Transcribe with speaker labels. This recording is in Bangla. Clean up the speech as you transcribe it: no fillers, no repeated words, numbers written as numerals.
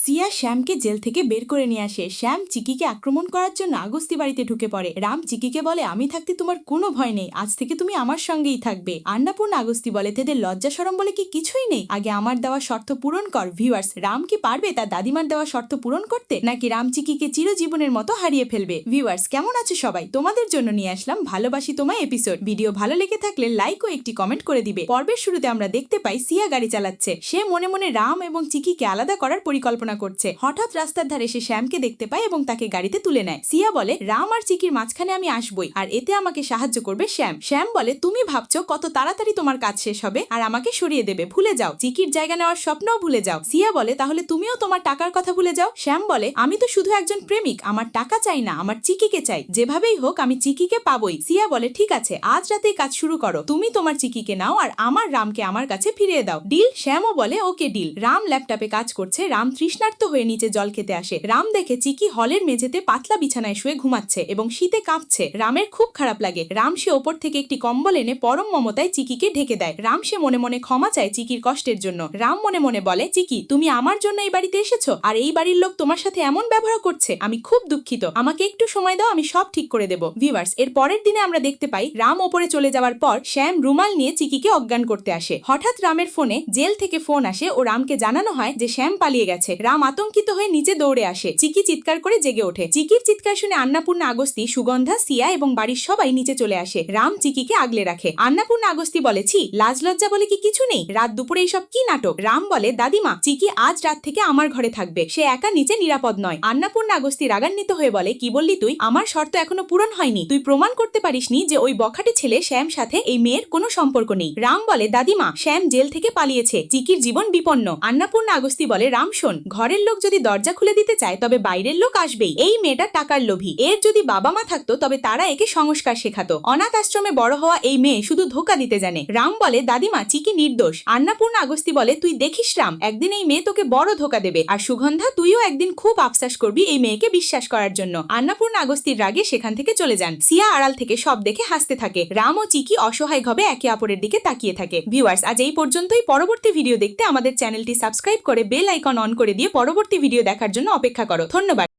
Speaker 1: সিয়া শ্যামকে জেল থেকে বের করে নিয়ে আসে। শ্যাম চিকিকে আক্রমণ করার জন্য আগস্তি বাড়িতে ঢুকে পড়ে। রাম চিকিকে বলে, আমি থাকতে তোমার কোনো ভয় নেই, আজ থেকে তুমি আমার সঙ্গেই থাকবে। আন্নাপূর্ণা আগস্তি বলে, তোদের লজ্জা শরম বলে কি কিছুই নেই, আগে আমার দেওয়া শর্ত পূরণ কর। ভিউয়ার্স, রাম কি পারবে তার দাদিমার দেওয়া শর্ত পূরণ করতে, নাকি রাম চিকিকে চিরজীবনের মতো হারিয়ে ফেলবে? ভিউয়ার্স, কেমন আছো সবাই? তোমাদের জন্য নিয়ে আসলাম ভালোবাসি তোমায় এপিসোড। ভিডিও ভালো লেগে থাকলে লাইক ও একটি কমেন্ট করে দিবে। পর্বের শুরুতে আমরা দেখতে পাই সিয়া গাড়ি চালাচ্ছে। সে মনে মনে রাম এবং চিকিকে আলাদা করার পরিকল্পনা করছে। হঠাৎ রাস্তার ধারে সে শ্যামকে দেখতে পায় এবং তাকে গাড়িতে তুলে নেয়। সিয়া বলে, রাম আর চিকির মাঝখানে আমি আসবই, আর এতে আমাকে সাহায্য করবে শ্যাম। শ্যাম বলে, তুমি ভাবছো কত তাড়াতাড়ি তোমার কাজ শেষ হবে আর আমাকে সরিয়ে দেবে, ভুলে যাও, চিকির জায়গা নেওয়ার স্বপ্নও ভুলে যাও। সিয়া বলে, তাহলে তুমিও তোমার টাকার কথা ভুলে যাও। শ্যাম বলে, আমি তো শুধু একজন প্রেমিক, আমার টাকা চাই না, আমার চিকিকে চাই, যেভাবেই হোক আমি চিকিকে পাবই। সিয়া বলে, ঠিক আছে, আজ রাতেই কাজ শুরু করো, তুমি তোমার চিকিকে নাও আর আমার রামকে আমার কাছে ফিরিয়ে দাও। ডিল? শ্যামও বলে, ওকে ডিল। রাম ল্যাপটপে কাজ করছে। রাম তৃষ্ণার্ত হয়ে নিচে জল খেতে আসে। রাম দেখে চিকি হলের মেঝেতে পাতলা বিছানায় শুয়ে ঘুমাচ্ছে এবং শীতে কাঁপছে। রামের খুব খারাপ লাগে। রাম সে ওপর থেকে একটি কম্বল এনে পরম মমতায় চিকিকে ঢেকে দেয়। রাম সে মনে মনে ক্ষমা চায় চিকির কষ্টের জন্য। রাম মনে মনে বলে, চিকি, তুমি আমার জন্য এই বাড়িতে এসেছো আর এই বাড়ির লোক তোমার সাথে এমন ব্যবহার করছে, আমি খুব দুঃখিত, আমাকে একটু সময় দাও, আমি সব ঠিক করে দেব। ভিউয়ার্স, এর পরের দিনে আমরা দেখতে পাই রাম ওপরে চলে যাওয়ার পর শ্যাম রুমাল নিয়ে চিকিকে অজ্ঞান করতে আসে। হঠাৎ রামের ফোনে জেল থেকে ফোন আসে ও রামকে জানানো হয় যে শ্যাম পালিয়ে গেছে। রাম আতঙ্কিত হয়ে নিচে দৌড়ে আসে। চিকি চিৎকার করে জেগে ওঠে। চিকির চিৎকার শুনে আন্নাপূর্ণা আগস্তি, সুগন্ধা, সিয়া এবং বাড়ির সবাই নিচে চলে আসে। রাম চিকিকে আগলে রাখে। আন্নাপূর্ণা আগস্তি বলে, ছি, লাজ লজ্জা বলে কি কিছু নেই, রাত দুপুরে এইসব কি নাটক? রাম বলে, দাদিমা, চিকি আজ রাত থেকে আমার ঘরে থাকবে, সে একা নিচে নিরাপদ নয়। আন্নাপূর্ণা আগস্তি রাগান্বিত হয়ে বলে, কি বললি তুই? আমার শর্ত এখনো পূরণ হয়নি, তুই প্রমাণ করতে পারিসনি যে ওই বখাটে ছেলে শ্যাম সাথে এই মেয়ের কোনো সম্পর্ক নেই। রাম বলে, দাদিমা, শ্যাম জেল থেকে পালিয়েছে, চিকির জীবন বিপন্ন। আন্নাপূর্ণা আগস্তি বলে, রাম শোন, ঘরের লোক যদি দরজা খুলে দিতে চায় তবে বাইরের লোক আসবেই। এই মেয়েটা টাকার লোভী, এর যদি বাবা মা থাকতো তবে তারা একে সংস্কার শেখাতো। অনাথ আশ্রমে বড় হওয়া এই মেয়ে শুধু ধোকা দিতে জানে। রাম বলে, দাদিমা, চিকি নির্দোষ। আন্নাপূর্ণা আগস্তি বলে, তুই দেখিস রাম, একদিন এই মেয়ে তোকে বড় ধোকা দেবে, আর সুগন্ধা, তুইও একদিন খুব আফসোস করবি এই মেয়েকে বিশ্বাস করার জন্য। আন্নাপূর্ণা আগস্তির রাগে সেখান থেকে চলে যান। সিয়া আড়াল থেকে সব দেখে হাসতে থাকে। রাম ও চিকি অসহায় ভাবে একে অপরের দিকে তাকিয়ে থাকে। ভিউয়ার্স, আজ এই পর্যন্তই। পরবর্তী ভিডিও দেখতে আমাদের চ্যানেলটি সাবস্ক্রাইব করে বেল আইকন অন করে দিয়ে পরবর্তী ভিডিও দেখার জন্য অপেক্ষা করো। ধন্যবাদ।